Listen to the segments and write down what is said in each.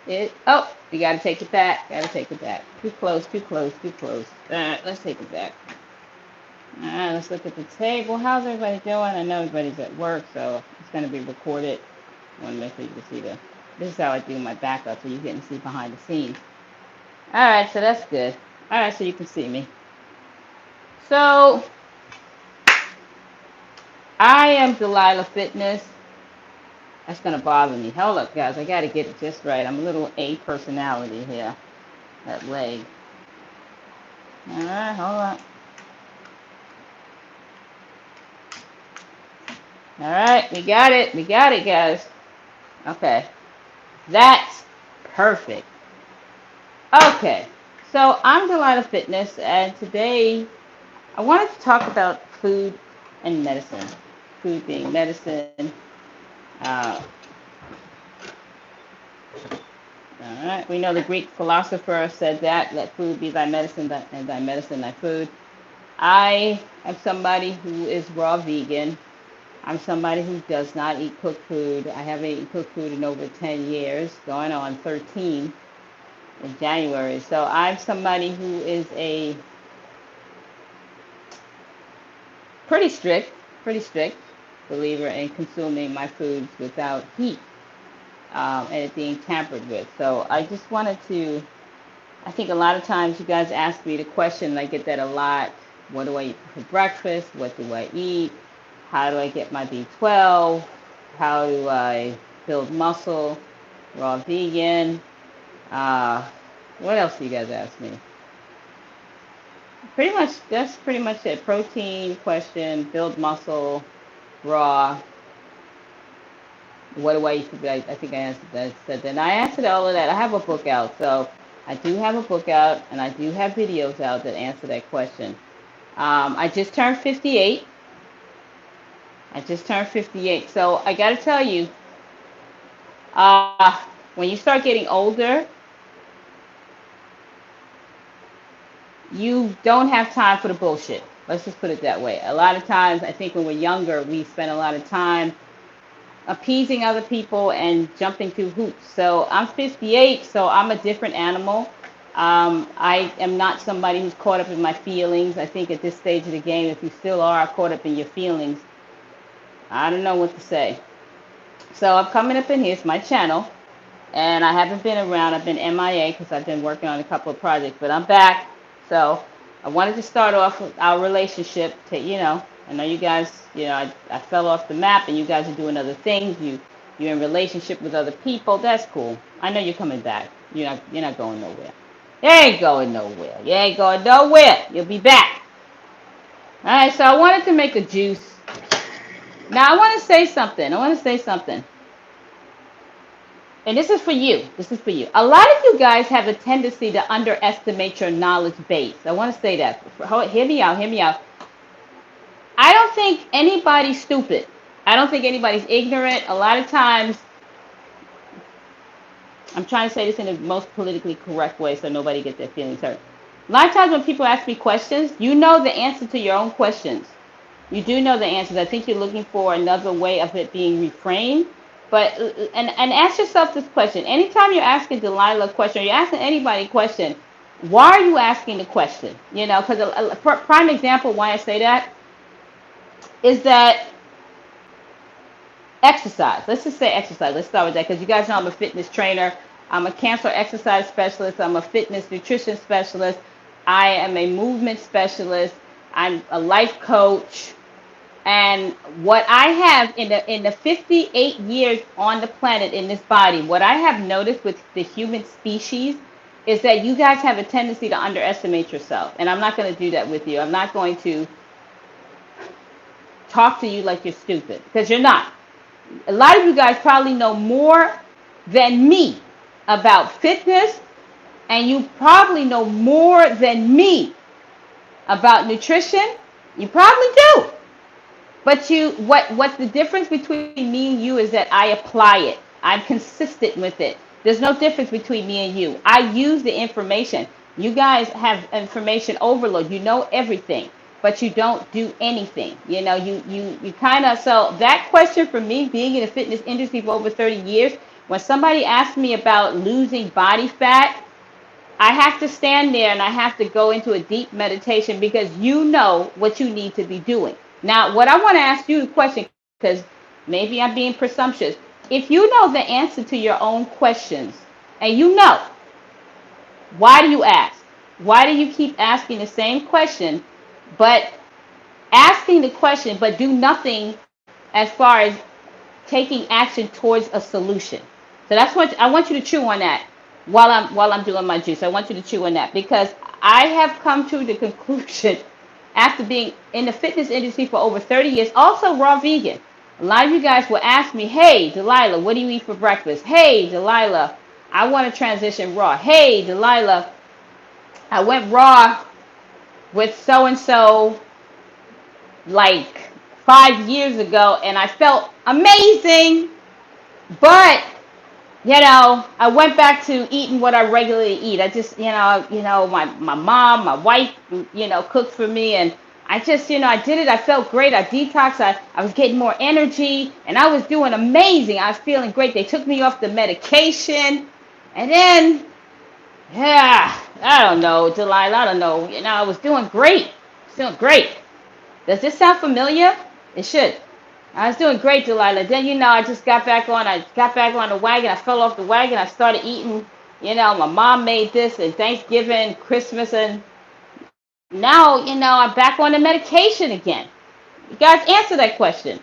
Oh, you gotta take it back. Gotta take it back. Too close, too close, too close. All right, let's take it back. All right, let's look at the table. How's everybody doing? I know everybody's at work, so it's gonna be recorded. I want to make sure you can see the. This is how I do my backup, so you can see behind the scenes. All right, so that's good. All right, so you can see me. So I am Delilah Fitness. That's gonna bother me. Hold up, guys. I gotta get it just right. I'm a little A personality here. That leg. All right, hold on. All right, we got it. We got it, guys. Okay, that's perfect. Okay, so I'm Delilah Fitness, and today I wanted to talk about food and medicine. Food being medicine. Uh, all right, we know the Greek philosopher said that, let food be thy medicine, and thy medicine thy food. I am somebody who is raw vegan. I'm somebody who does not eat cooked food. I haven't eaten cooked food in over 10 years, going on 13 in January. So I'm somebody who is a pretty strict, pretty strict believer in consuming my foods without heat and it being tampered with. So I just wanted to, I think a lot of times you guys ask me the question, and I get that a lot. What do I eat for breakfast? What do I eat? How do I get my B12? How do I build muscle? Raw vegan. Uh, what else do you guys ask me? Pretty much, that's pretty much it. Protein question, build muscle, raw. What do I eat? I think I answered that. Said that. I answered all of that. I have a book out, so I do have a book out, and I do have videos out that answer that question. I just turned 58. I just turned 58. So I got to tell you, when you start getting older, you don't have time for the bullshit. Let's just put it that way. A lot of times, I think when we're younger, we spend a lot of time appeasing other people and jumping through hoops. So I'm 58, so I'm a different animal. I am not somebody who's caught up in my feelings. I think at this stage of the game, if you still are caught up in your feelings, I don't know what to say. So I'm coming up in here. It's my channel, and I haven't been around. I've been MIA because I've been working on a couple of projects, but I'm back. So I wanted to start off with our relationship. I know you guys. I fell off the map, and you guys are doing other things. You're in relationship with other people. That's cool. I know you're coming back. You're not going nowhere. You ain't going nowhere. You ain't going nowhere. You'll be back. All right. So I wanted to make a juice. Now I want to say something. I want to say something. And this is for you. This is for you. A lot of you guys have a tendency to underestimate your knowledge base. I want to say that. Hear me out. Hear me out. I don't think anybody's stupid. I don't think anybody's ignorant. A lot of times, I'm trying to say this in the most politically correct way so nobody gets their feelings hurt. A lot of times when people ask me questions, you know the answer to your own questions. You do know the answers. I think you're looking for another way of it being reframed. But and ask yourself this question. Anytime you're asking Delilah a question, or you're asking anybody a question, why are you asking the question? Because a prime example why I say that is that exercise. Let's just say exercise. Let's start with that because you guys know I'm a fitness trainer. I'm a cancer exercise specialist. I'm a fitness nutrition specialist. I am a movement specialist. I'm a life coach. And what I have in the 58 years on the planet in this body, what I have noticed with the human species is that you guys have a tendency to underestimate yourself. And I'm not going to do that with you. I'm not going to talk to you like you're stupid because you're not. A lot of you guys probably know more than me about fitness, and you probably know more than me about nutrition. You probably do. But what's the difference between me and you is that I apply it. I'm consistent with it. There's no difference between me and you. I use the information. You guys have information overload. You know everything, but you don't do anything. You kind of, so that question for me, being in the fitness industry for over 30 years, when somebody asks me about losing body fat, I have to stand there and I have to go into a deep meditation because you know what you need to be doing. Now, what I want to ask you a question, because maybe I'm being presumptuous. If you know the answer to your own questions and you know, why do you ask? Why do you keep asking the same question, but asking the question, but do nothing as far as taking action towards a solution? So that's what I want you to chew on that while I'm doing my juice. I want you to chew on that because I have come to the conclusion after being in the fitness industry for over 30 years, also raw vegan. A lot of you guys will ask me, hey, Delilah, what do you eat for breakfast? Hey, Delilah, I want to transition raw. Hey, Delilah, I went raw with so and so like 5 years ago and I felt amazing, but I went back to eating what I regularly eat. I just, my mom, my wife, cooked for me, and I just, I did it. I felt great. I detoxed. I was getting more energy, and I was doing amazing. I was feeling great. They took me off the medication, and then, yeah, I don't know, Delilah, I don't know. I was doing great. Doing great. Does this sound familiar? It should. I was doing great, Delilah. Then, I just got back on the wagon. I fell off the wagon. I started eating, my mom made this and Thanksgiving, Christmas, and now, I'm back on the medication again. You guys answer that question.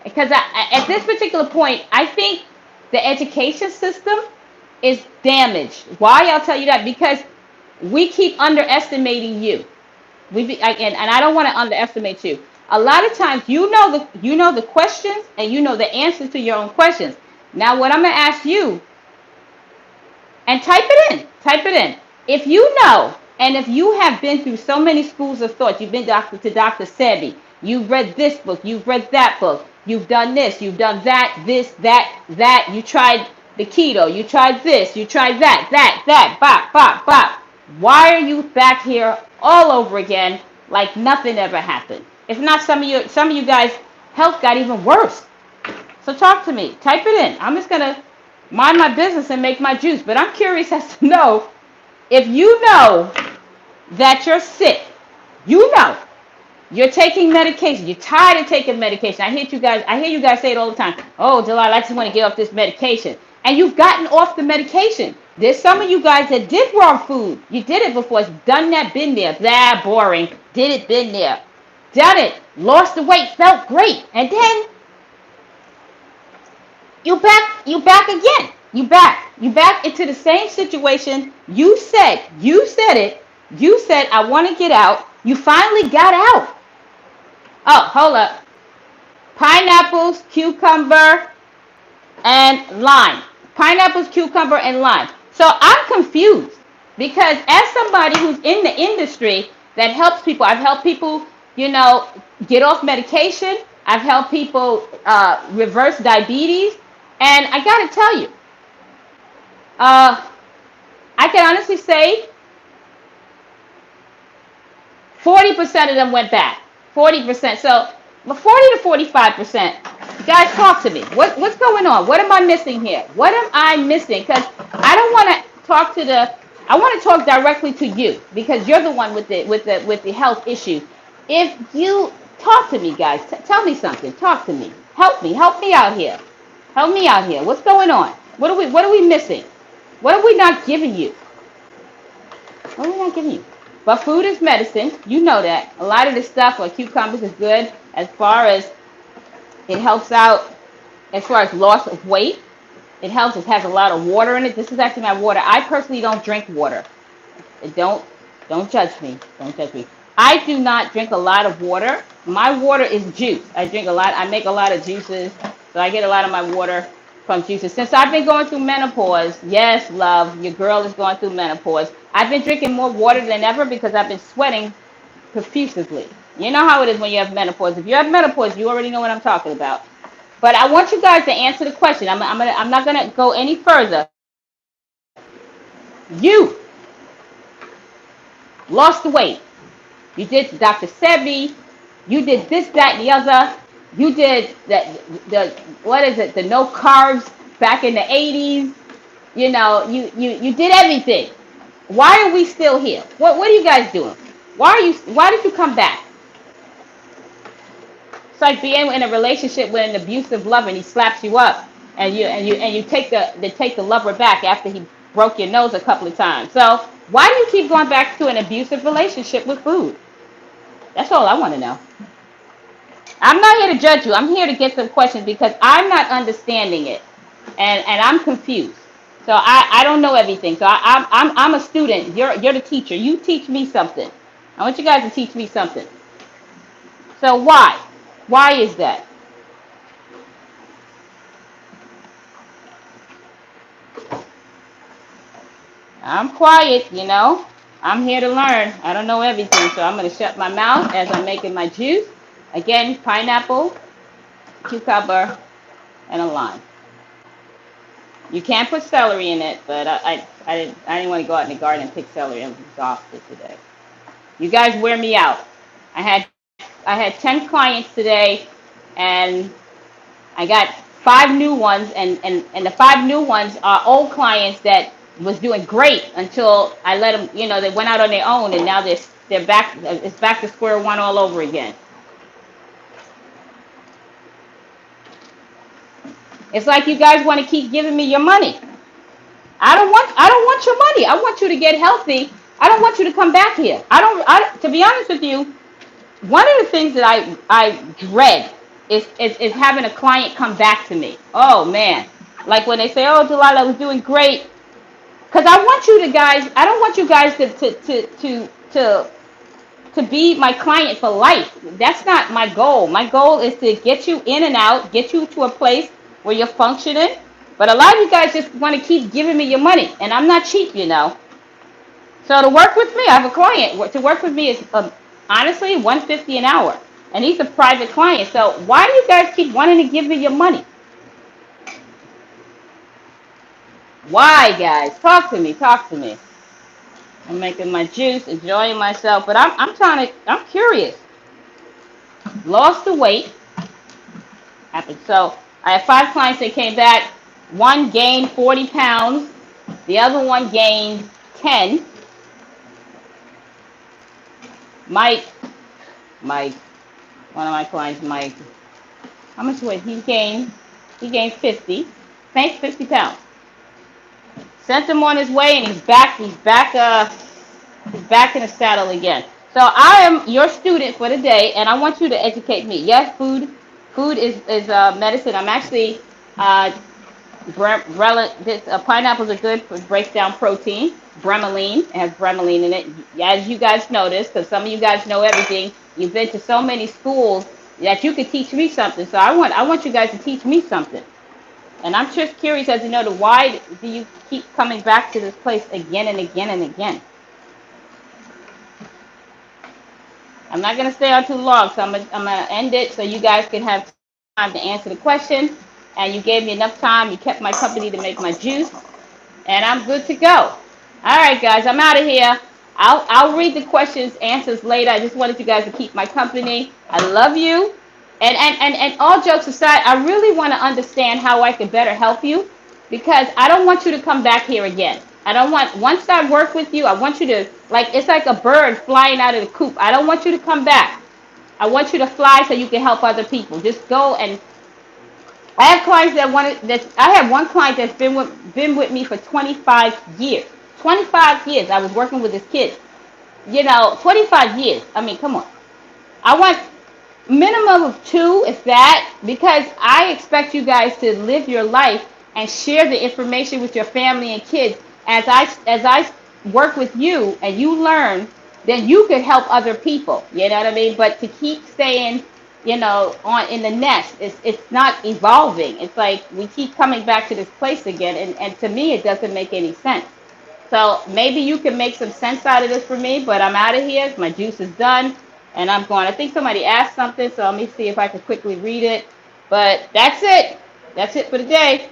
Because at this particular point, I think the education system is damaged. Why? I'll tell you that. Because we keep underestimating you. And I don't want to underestimate you. A lot of times you know the questions and you know the answers to your own questions. Now what I'm gonna ask you, and type it in. Type it in. If you know, and if you have been through so many schools of thought, you've been to Dr. Sebi, you've read this book, you've read that book, you've done this, you've done that, this, that, you tried the keto, you tried this, you tried that, bop, bop, bop. Why are you back here all over again like nothing ever happened? If not, some of you guys' health got even worse. So talk to me. Type it in. I'm just gonna mind my business and make my juice. But I'm curious as to know if you know that you're sick. You know you're taking medication. You're tired of taking medication. I hear you guys say it all the time. Oh, Delilah, I just want to get off this medication. And you've gotten off the medication. There's some of you guys that did raw food. You did it before. It's done that, been there. Blah, boring. Did it, been there. Done it. Lost the weight, felt great. And then you back again. You back into the same situation. You said it. You said, I want to get out. You finally got out. Oh, hold up. Pineapples, cucumber, and lime. Pineapples, cucumber, and lime. So I'm confused because as somebody who's in the industry that helps people, I've helped people, get off medication. I've helped people reverse diabetes. And I got to tell you, I can honestly say 40% of them went back. 40%. So 40 to 45%. Guys, talk to me. What's going on? What am I missing here? What am I missing? Because I don't want to talk I want to talk directly to you because you're the one with the health issues. If you talk to me, guys, tell me something. Talk to me. Help me out here. Help me out here. What's going on? What are we missing? What are we not giving you? What are we not giving you? But food is medicine. You know that. A lot of this stuff like cucumbers is good as far as it helps out as far as loss of weight. It helps. It has a lot of water in it. This is actually my water. I personally don't drink water. Don't judge me. Don't judge me. I do not drink a lot of water. My water is juice. I drink a lot. I make a lot of juices. So I get a lot of my water from juices. Since I've been going through menopause, yes, love, your girl is going through menopause. I've been drinking more water than ever because I've been sweating profusely. You know how it is when you have menopause. If you have menopause, you already know what I'm talking about. But I want you guys to answer the question. I'm not gonna go any further. You lost the weight. You did Dr. Sebi. You did this, that, and the other. You did the what is it? The no carbs back in the 80s. You know, you did everything. Why are we still here? What are you guys doing? Why did you come back? It's like being in a relationship with an abusive lover and he slaps you up and you take the lover back after he broke your nose a couple of times. So why do you keep going back to an abusive relationship with food? That's all I want to know. I'm not here to judge you. I'm here to get some questions because I'm not understanding it, and I'm confused. So I don't know everything. So I'm a student. You're the teacher. You teach me something. I want you guys to teach me something. So why? Why is that? I'm quiet, you know. I'm here to learn. I don't know everything, so I'm going to shut my mouth as I'm making my juice. Again, pineapple, cucumber, and a lime. You can put celery in it, but I didn't want to go out in the garden and pick celery. I'm exhausted today. You guys wear me out. I had I had 10 clients today, and I got 5 new ones, and the 5 new ones are old clients that was doing great until I let them, they went out on their own, and now they're back. It's back to square one all over again. It's like you guys want to keep giving me your money. I don't want your money. I want you to get healthy. I don't want you to come back here. To be honest with you, one of the things that I dread is having a client come back to me. Oh man. Like when they say, "Oh, Delilah was doing great." Because I don't want you guys to be my client for life. That's not my goal. My goal is to get you in and out, get you to a place where you're functioning. But a lot of you guys just want to keep giving me your money, and I'm not cheap. So to work with me, I have a client. To work with me is honestly $150 an hour, and he's a private client. So why do you guys keep wanting to give me your money? Why, guys? Talk to me. Talk to me. I'm making my juice, enjoying myself, but I'm curious. Lost the weight. Happened. So I have 5 clients that came back. One gained 40 pounds. The other one gained 10. Mike, one of my clients, Mike, how much weight he gained? He gained 50. Thanks, 50 pounds. Sent him on his way, and he's back in the saddle again. So I am your student for the day, and I want you to educate me. Yes, food is medicine. I'm actually pineapples are good for breaks down protein. Bromelain, it has bromelain in it. As you guys notice, because some of you guys know everything. You've been to so many schools that you could teach me something. So I want you guys to teach me something. And I'm just curious as to know why do you keep coming back to this place again and again and again? I'm not going to stay on too long, so I'm going to end it so you guys can have time to answer the question. And you gave me enough time. You kept my company to make my juice. And I'm good to go. All right, guys, I'm out of here. I'll read the questions, answers later. I just wanted you guys to keep my company. I love you. And all jokes aside, I really want to understand how I can better help you, because I don't want you to come back here again. I don't want, once I work with you, I want you to, it's like a bird flying out of the coop. I don't want you to come back. I want you to fly so you can help other people. Just go. And I have clients I have one client that's been with me for 25 years. 25 years I was working with this kid. 25 years. I mean, come on. I want minimum of 2, if that, because I expect you guys to live your life and share the information with your family and kids. As I work with you and you learn, then you could help other people. You know what I mean? But to keep staying, on in the nest, it's not evolving. It's like we keep coming back to this place again, and to me, it doesn't make any sense. So maybe you can make some sense out of this for me, but I'm out of here. My juice is done, and I'm going. I think somebody asked something, so let me see if I can quickly read it. But that's it. That's it for the day.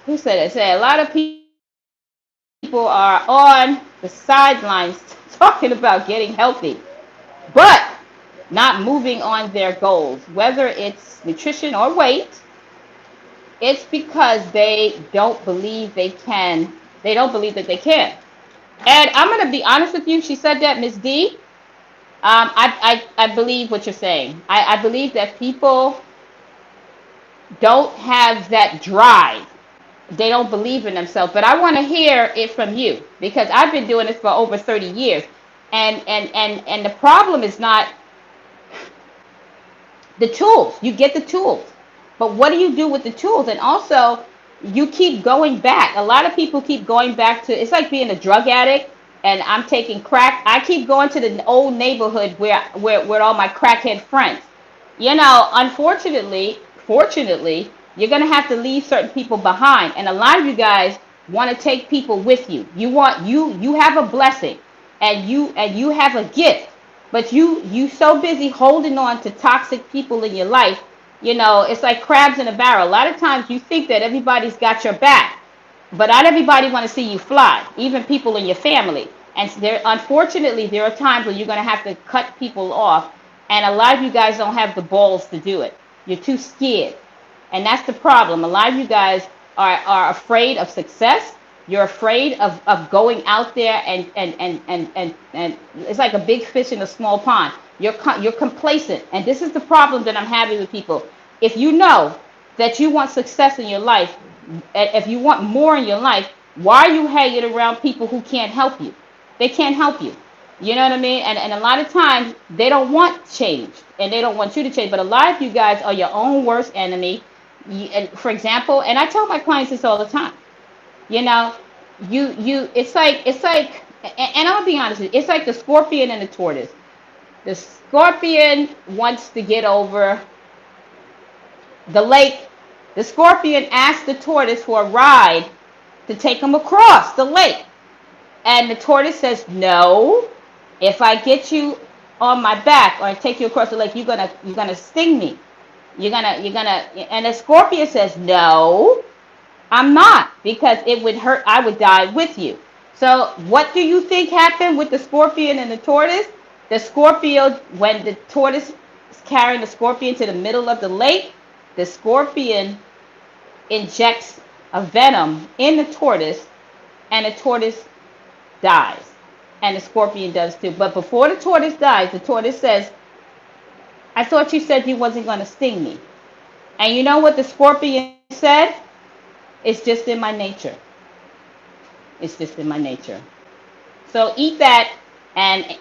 Who said it? Say a lot of people are on the sidelines talking about getting healthy, but not moving on their goals, whether it's nutrition or weight. It's because they don't believe they can. They don't believe that they can. And I'm gonna be honest with you. She said that, Miss D. I believe what you're saying. I believe that people don't have that drive. They don't believe in themselves. But I want to hear it from you because I've been doing this for over 30 years. And the problem is not the tools. You get the tools. But what do you do with the tools? And also, you keep going back. A lot of people keep going back to it's like being a drug addict and I'm taking crack. I keep going to the old neighborhood where all my crackhead friends. You know, unfortunately, fortunately, you're gonna have to leave certain people behind. And a lot of you guys want to take people with you. You have a blessing and you have a gift, but you so busy holding on to toxic people in your life. You know, it's like crabs in a barrel. A lot of times you think that everybody's got your back, but not everybody want to see you fly, even people in your family. And there, unfortunately, there are times when you're going to have to cut people off, and a lot of you guys don't have the balls to do it. You're too scared, and that's the problem. A lot of you guys are afraid of success. You're afraid of going out there and it's like a big fish in a small pond. You're complacent, and this is the problem that I'm having with people. If you know that you want success in your life, if you want more in your life, why are you hanging around people who can't help you? They can't help you. You know what I mean? And a lot of times they don't want change and they don't want you to change. But a lot of you guys are your own worst enemy. And for example, and I tell my clients this all the time. You know, it's like, and I'll be honest with you, it's like the scorpion and the tortoise. The scorpion wants to get over the lake. The scorpion asked the tortoise for a ride to take him across the lake. And the tortoise says, "No, if I get you on my back or I take you across the lake, you're gonna sting me. You're gonna." And the scorpion says, "No, I'm not, because it would hurt. I would die with you." So what do you think happened with the scorpion and the tortoise? The scorpion, when the tortoise is carrying the scorpion to the middle of the lake, the scorpion injects a venom in the tortoise, and the tortoise dies. And the scorpion does too. But before the tortoise dies, the tortoise says, "I thought you said you wasn't going to sting me." And you know what the scorpion said? "It's just in my nature. It's just in my nature." So eat that and